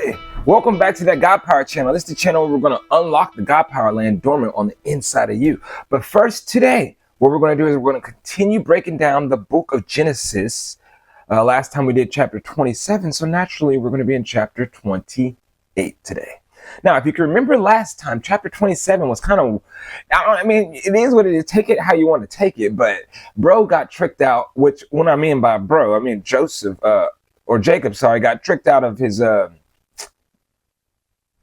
Hey, welcome back to that God Power channel. This is the channel where we're going to unlock the God Power land dormant on the inside of you. But first, today, what we're going to do is we're going to continue breaking down the book of Genesis. Last time we did chapter 27, so naturally we're going to be in chapter 28 today. Now, if you can remember last time, chapter 27 was kind of, it is what it is. Take it how you want to take it. But bro got tricked out, which when I mean by bro, I mean Jacob, got tricked out of his,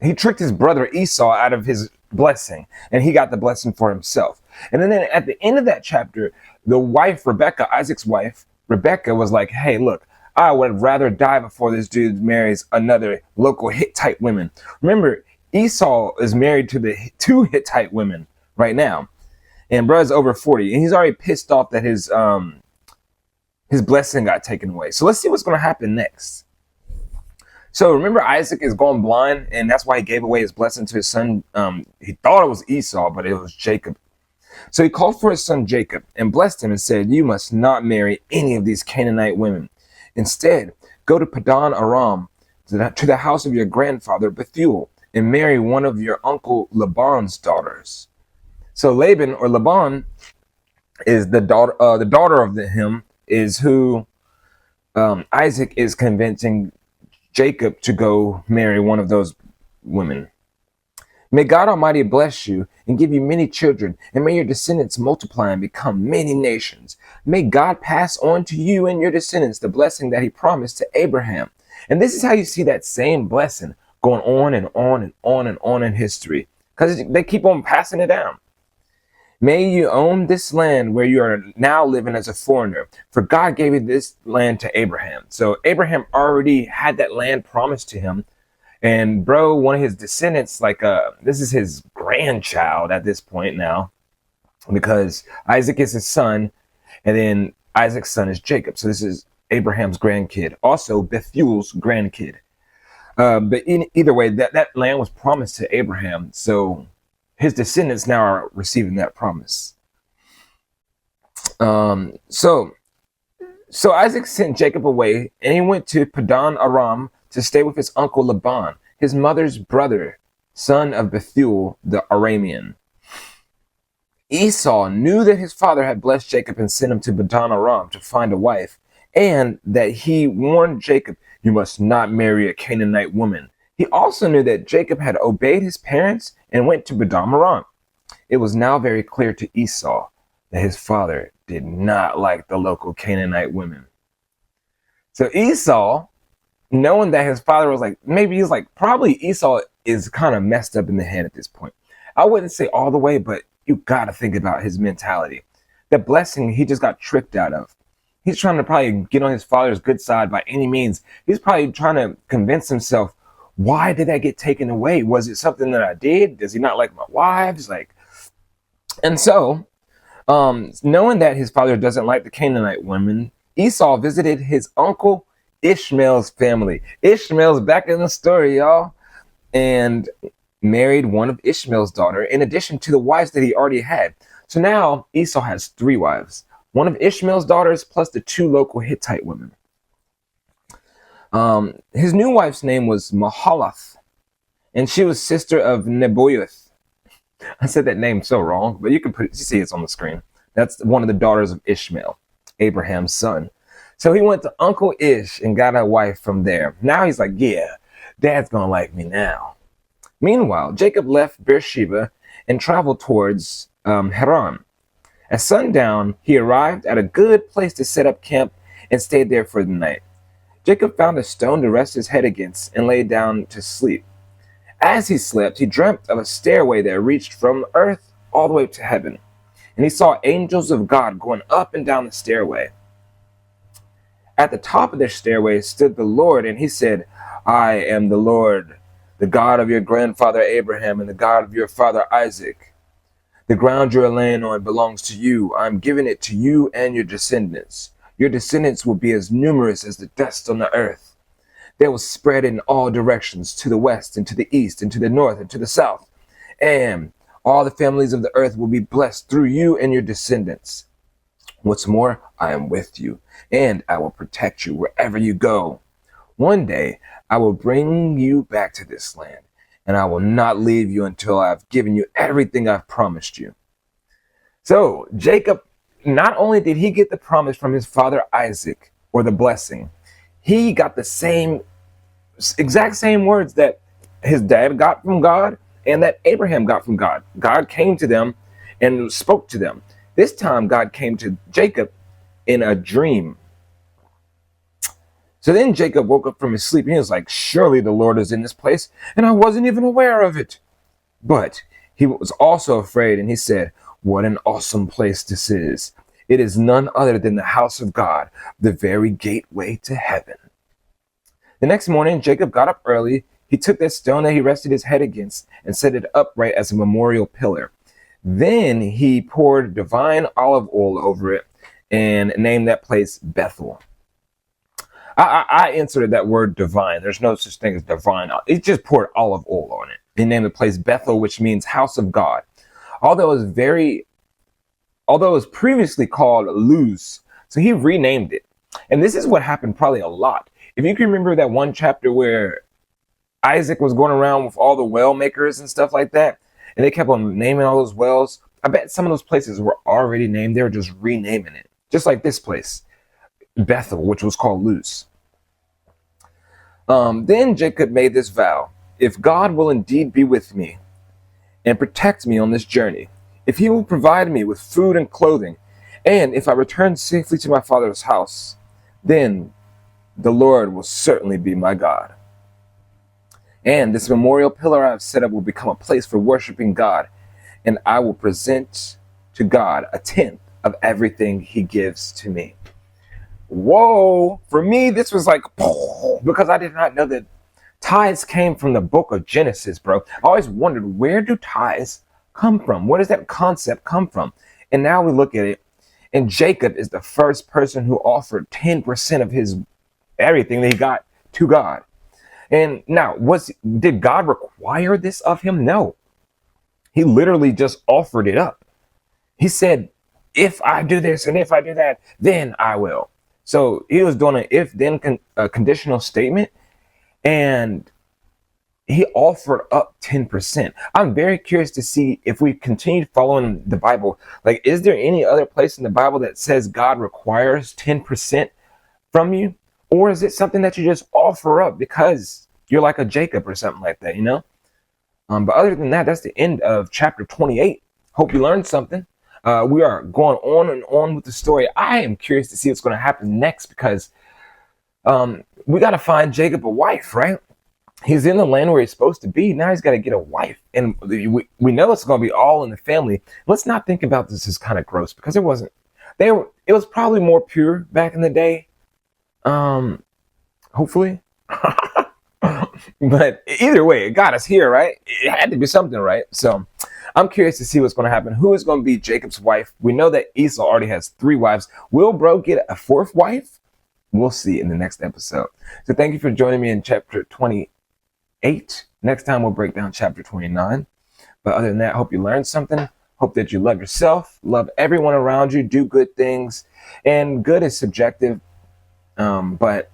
he tricked his brother Esau out of his blessing, and he got the blessing for himself. And then at the end of that chapter, the wife, Rebecca, Isaac's wife, Rebecca was like, hey, look, I would rather die before this dude marries another local Hittite woman. Remember, Esau is married to the two Hittite women right now, and bro's over 40, and he's already pissed off that his blessing got taken away. So let's see what's going to happen next. So remember, Isaac is going blind, and that's why he gave away his blessing to his son. He thought it was Esau, but it was Jacob. So he called for his son Jacob and blessed him and said, you must not marry any of these Canaanite women. Instead, go to Padan Aram, to the house of your grandfather Bethuel, and marry one of your uncle Laban's daughters. So Laban, or Laban, is the daughter of him is who Isaac is convincing Jacob to go marry one of those women. May God Almighty bless you and give you many children, and may your descendants multiply and become many nations. May God pass on to you and your descendants the blessing that he promised to Abraham. And this is how you see that same blessing going on and on and on and on in history, because they keep on passing it down. May you own this land where you are now living as a foreigner, for God gave this land to Abraham. So Abraham already had that land promised to him. And bro, one of his descendants, this is his grandchild at this point now, because Isaac is his son, and then Isaac's son is Jacob. So this is Abraham's grandkid, also Bethuel's grandkid. But either way, that land was promised to Abraham. So his descendants now are receiving that promise. So Isaac sent Jacob away, and he went to Padan Aram to stay with his uncle Laban, his mother's brother, son of Bethuel the Aramean. Esau knew that his father had blessed Jacob and sent him to Padan Aram to find a wife, and that he warned Jacob, you must not marry a Canaanite woman. He also knew that Jacob had obeyed his parents and went to Padan Aram. It was now very clear to Esau that his father did not like the local Canaanite women. So Esau, knowing that his father was probably Esau is kind of messed up in the head at this point. I wouldn't say all the way, but you got to think about his mentality. The blessing he just got tricked out of. He's trying to probably get on his father's good side by any means. He's probably trying to convince himself, why did that get taken away? Was it something that I did? Does he not like my wives? And so, knowing that his father doesn't like the Canaanite women, Esau visited his uncle Ishmael's family. Ishmael's back in the story, y'all, and married one of Ishmael's daughter in addition to the wives that he already had. So now Esau has 3 wives, one of Ishmael's daughters plus the 2 local Hittite women. His new wife's name was Mahalath, and she was sister of Nebaioth. I said that name so wrong, but you see it's on the screen. That's one of the daughters of Ishmael, Abraham's son. So he went to Uncle Ish and got a wife from there. Now he's like, yeah, dad's gonna like me now. Meanwhile, Jacob left Beersheba and traveled towards Haran. At sundown, he arrived at a good place to set up camp and stayed there for the night. Jacob found a stone to rest his head against and lay down to sleep. As he slept, he dreamt of a stairway that reached from earth all the way to heaven, and he saw angels of God going up and down the stairway. At the top of the stairway stood the Lord, and he said, I am the Lord, the God of your grandfather Abraham and the God of your father Isaac. The ground you are laying on belongs to you. I am giving it to you and your descendants. Your descendants will be as numerous as the dust on the earth. They will spread in all directions, to the west and to the east and to the north and to the south. And all the families of the earth will be blessed through you and your descendants. What's more, I am with you, and I will protect you wherever you go. One day I will bring you back to this land, and I will not leave you until I've given you everything I've promised you. So Jacob, not only did he get the promise from his father Isaac, or the blessing, he got the exact same words that his dad got from God and that Abraham got from God. God came to them and spoke to them. This time God came to Jacob in a dream. So then Jacob woke up from his sleep and he was like, surely the Lord is in this place, and I wasn't even aware of it. But he was also afraid, and he said, what an awesome place this is. It is none other than the house of God, the very gateway to heaven. The next morning, Jacob got up early. He took that stone that he rested his head against and set it upright as a memorial pillar. Then he poured divine olive oil over it and named that place Bethel. I inserted that word divine. There's no such thing as divine. It just poured olive oil on it. He named the place Bethel, which means house of God. Although it was previously called Luz, so he renamed it. And this is what happened probably a lot. If you can remember that one chapter where Isaac was going around with all the well makers and stuff like that, and they kept on naming all those wells, I bet some of those places were already named. They were just renaming it. Just like this place, Bethel, which was called Luz. Then Jacob made this vow. If God will indeed be with me and protect me on this journey, if he will provide me with food and clothing, and if I return safely to my father's house, then the Lord will certainly be my God. And this memorial pillar I have set up will become a place for worshiping God, and I will present to God a tenth of everything he gives to me. Whoa, for me, this was like, because I did not know that tithes came from the book of Genesis, bro. I always wondered, where do tithes come from? Where does that concept come from? And now we look at it, and Jacob is the first person who offered 10% of his everything that he got to God. And now, did God require this of him? No. He literally just offered it up. He said, if I do this and if I do that, then I will. So he was doing an if-then conditional statement, and he offered up 10%. I'm very curious to see if we continue following the Bible. Like, is there any other place in the Bible that says God requires 10% from you? Or is it something that you just offer up because you're like a Jacob or something like that, you know? But other than that, that's the end of chapter 28. Hope you learned something. We are going on and on with the story. I am curious to see what's going to happen next because we got to find Jacob a wife, right? He's in the land where he's supposed to be. Now he's got to get a wife. And we know it's going to be all in the family. Let's not think about this as kind of gross because it wasn't. It was probably more pure back in the day. Hopefully. But either way, it got us here, right? It had to be something, right? So I'm curious to see what's going to happen. Who is going to be Jacob's wife? We know that Esau already has 3 wives. Will bro get a 4th wife? We'll see in the next episode. So thank you for joining me in chapter 28. Next time we'll break down chapter 29. But other than that, I hope you learned something. Hope that you love yourself, love everyone around you, do good things. And good is subjective, but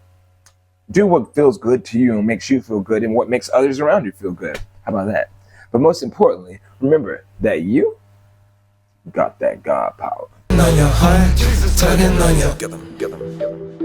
do what feels good to you and makes you feel good and what makes others around you feel good. How about that? But most importantly, remember that you got that God power. On your heart, tugging on your... Get them.